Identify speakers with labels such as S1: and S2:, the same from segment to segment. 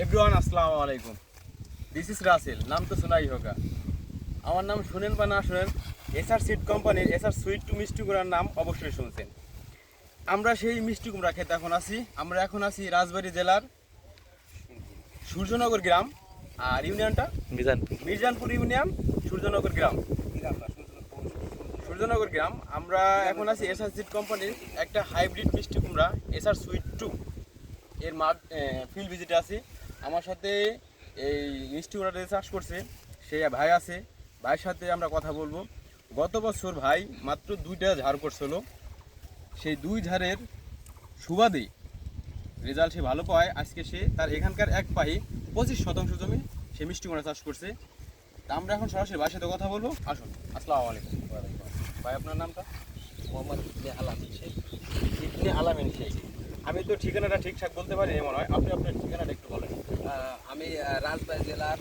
S1: Everyone আসসালামু আলাইকুম। This is Rasel. নাম তো শোনাই হোগা। আমার নাম শুনেন বা না শুনেন, এসআর সিড কোম্পানির এসআর সুইট টু মিষ্টি কুমড়ার নাম অবশ্যই শুনছেন। আমরা সেই মিষ্টি কুমড়া খেতে আমরা এখন আছি রাজবাড়ী জেলার সূর্যনগর গ্রাম, আর ইউনিয়নটা মির্জানপুর ইউনিয়ন, সূর্যনগর গ্রাম। সূর্যনগর গ্রাম। আমরা এখন আছি এসআর সিড কোম্পানির একটা হাইব্রিড মিষ্টি কুমড়া এসআর সুইট টু এর ফিল্ড ভিজিটে আছি। আমার সাথে এই মিষ্টি কুমড়াটা চাষ করছে সেই ভাই আছে, ভাইয়ের সাথে আমরা কথা বলবো। গত বছর ভাই মাত্র 2টা ঝাড় করছিল, সেই 2 ঝাড়ের সুবাদে রেজাল্ট সে ভালো পায়। আজকে সে তার এখানকার এক পাহি 25% জমি সে মিষ্টি কুমড়া চাষ করছে। তা আমরা এখন সরাসরি ভাইয়ের সাথে কথা বলবো। আসুন। আসসালামু আলাইকুম। ভাই আপনার নামটা?
S2: মোহাম্মদ ইবনে আলামিন শেখ।
S1: ইবনে আলামিন শেখ। আমি তো ঠিকানাটা ঠিকঠাক বলতে পারি মনে হয়, আপনি আপনার ঠিকানাটা একটু বলেন।
S2: আমি রাজবাড়ী জেলার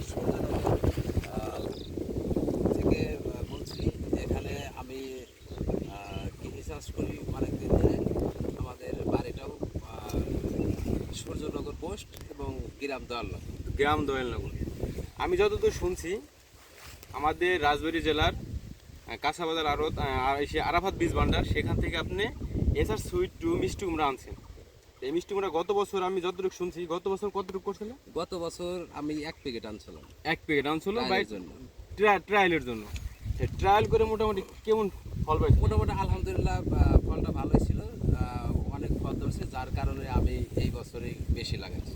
S2: সূর্যনগর থেকে বলছি। এখানে আমি কৃষি চাষ করি অনেকদিন ধরে। আমাদের বাড়িটাও সূর্যনগর পোস্ট এবং
S1: গ্রাম দোয়েলনগর। আমি যতদূর শুনছি আমাদের রাজবাড়ী জেলার কাঁচাবাজার আরাফাত বীজ ভান্ডার, সেখান থেকে আপনি এসআর সুইট টু মিষ্টি কুমড়া আনছেন। এই মিষ্টি কুমড়া গত বছর আমি যতটুকু শুনছি, গত বছর কতটুকু করছিল?
S2: গত বছর আমি 1 প্যাকেট আনছিলাম।
S1: 1 প্যাকেট আনছিল
S2: জন্য
S1: ট্রায়ালের জন্য। ট্রায়াল করে মোটামুটি কেমন ফল পাইছে?
S2: মোটামুটি আলহামদুলিল্লাহ, ফলটা ভালোই ছিল। অনেক ফল ধরছে, যার কারণে আমি এই বছরে বেশি লাগাইছি।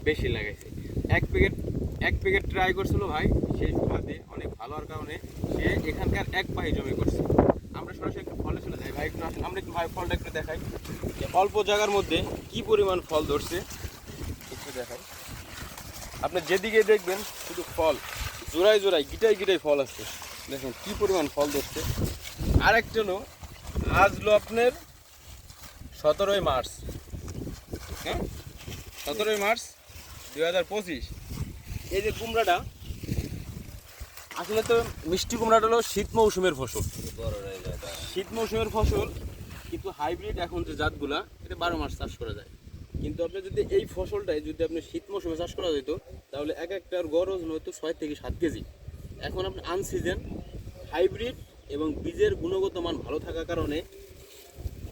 S2: এক প্যাকেট ট্রাই করছিল ভাই, সেই সুবাদে অনেক ভালো হওয়ার কারণে সে এখানকার এক পাহি জমি করছে। আমরা সরাসরি একটু ফলে চলে যাই। ভাই একটু আসেন, আমরা একটু ভাই ফলটা একটু দেখাই যে অল্প জায়গার মধ্যে কি পরিমাণ ফল ধরছে একটু দেখাই। আপনি যেদিকে দেখবেন শুধু ফল, জোড়ায় গিটায় ফল আছে। দেখুন কি পরিমাণ ফল ধরছে। আর একটা হলো, আজ হলো আপনার 17ই মার্চ, হ্যাঁ 17ই মার্চ 2025। এই যে কুমড়াটা আসলে তো মিষ্টি কুমড়াটা হলো শীত মৌসুমের ফসল, কিন্তু হাইব্রিড এখন যে জাতগুলা এটা 12 মাস চাষ করা যায়। কিন্তু আপনি যদি এই ফসলটাই যদি আপনি শীত মৌসুমে চাষ করা যেত, তাহলে এক একটার গড় ওজন হয়তো 6 থেকে 7 কেজি। এখন আপনি আনসিজন হাইব্রিড এবং বীজের গুণগত মান ভালো থাকার কারণে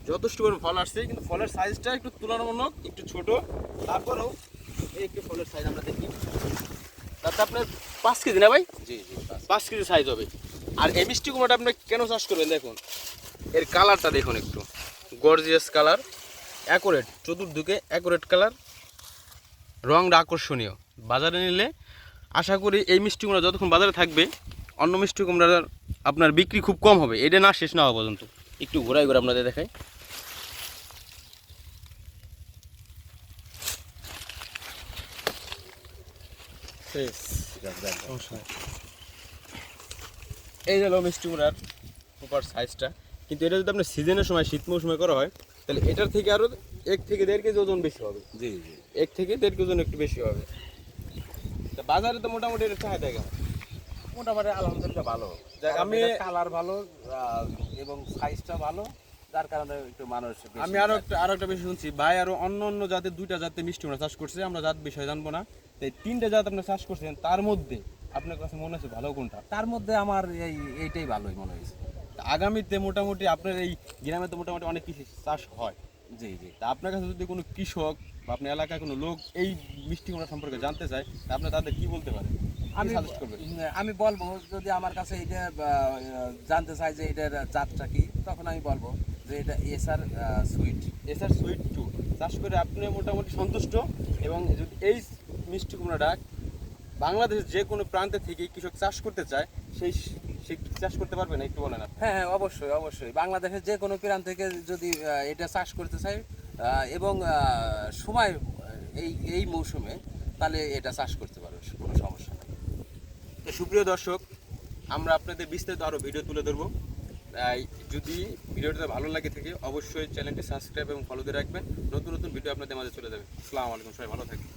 S2: যথেষ্ট পরিমাণ ফল আসছে, কিন্তু ফলের সাইজটা একটু তুলনামূলক একটু ছোট। তারপরেও এই একটু ফলের সাইজ আমরা দেখি, তাতে আপনার 5 কেজি না ভাই? জি
S1: 5 কেজি সাইজ হবে। আর এই মিষ্টি কুমড়াটা আপনি কেন চাষ করবেন? দেখুন এর কালারটা দেখুন, একটু গর্জিয়াস কালার, অ্যাকুরেট, চতুর্দিকে অ্যাকুরেট কালার, রংটা আকর্ষণীয়। বাজারে নিলে আশা করি এই মিষ্টি কুমড়া যতক্ষণ বাজারে থাকবে অন্য মিষ্টি কুমড়ার আপনার বিক্রি খুব কম হবে, এটা না শেষ না হওয়া পর্যন্ত। একটু ঘোরাই করে আপনাদের দেখাই। এই হলো মিষ্টি কুমড়ার প্রপার সাইজটা। কিন্তু এটা যদি আপনার সিজনের সময় শীত মৌসুমে করা হয়, তাহলে এটার থেকে আরও 1 থেকে 1.5 কেজি ওজন বেশি হবে।
S2: জি
S1: 1 থেকে 1.5 কেজি ওজন একটু বেশি হবে। তা বাজারে তো মোটামুটি এটা চাহিদা কেমন?
S2: মোটামুটি আলহামদুলিল্লাহ ভালো।
S1: আমি
S2: কালার ভালো এবং সাইজটা ভালো, যার কারণে একটু মানুষ
S1: আমি আরো একটা বিষয় শুনছি, ভাই আরো অন্য জাতের 2টা জাতের মিষ্টি কুমড়া চাষ করছে। আমরা জাত বিষয় জানবো না। এই 3টে জাত আপনি চাষ করছেন, তার মধ্যে আপনার কাছে মনে হচ্ছে ভালো কোনটা?
S2: তার মধ্যে আমার এইটাই ভালোই মনে হয়েছে।
S1: আগামীতে মোটামুটি আপনার এই গ্রামে তো মোটামুটি অনেক কিছু চাষ হয়।
S2: জি
S1: তা আপনার কাছে যদি কোনো কৃষক বা আপনার এলাকায় কোনো লোক এই মিষ্টি কুমড়া সম্পর্কে জানতে চায়, তা আপনি তাদের কি বলতে পারেন?
S2: আমি বলবো, যদি আমার কাছে এটা জানতে চাই যে এটার জাতটা কি, তখন আমি বলবো যে এটা এসআর
S1: সুইট টু চাষ করে আপনি মোটামুটি সন্তুষ্ট। এবং যদি এই মিষ্টি কুমড়াটা বাংলাদেশের যে কোনো প্রান্তে থেকে কৃষক চাষ করতে চায়, সে চাষ করতে পারবে না? একটু বলেন।
S2: হ্যাঁ অবশ্যই বাংলাদেশের যে কোনো প্রান্ত থেকে যদি এটা চাষ করতে চায় এবং সময় এই মৌসুমে, তাহলে এটা চাষ করতে পারবে, কোনো সমস্যা নেই।
S1: তো সুপ্রিয় দর্শক, আমরা আপনাদের বিস্তারিত আরও ভিডিও তুলে ধরবো। তাই যদি ভিডিওটা ভালো লাগে থাকে অবশ্যই চ্যানেলটি সাবস্ক্রাইব এবং ফলো দিয়ে রাখবেন। নতুন ভিডিও আপনাদের মাঝে চলে যাবে। আসসালামু আলাইকুম, সবাই ভালো থাকবেন।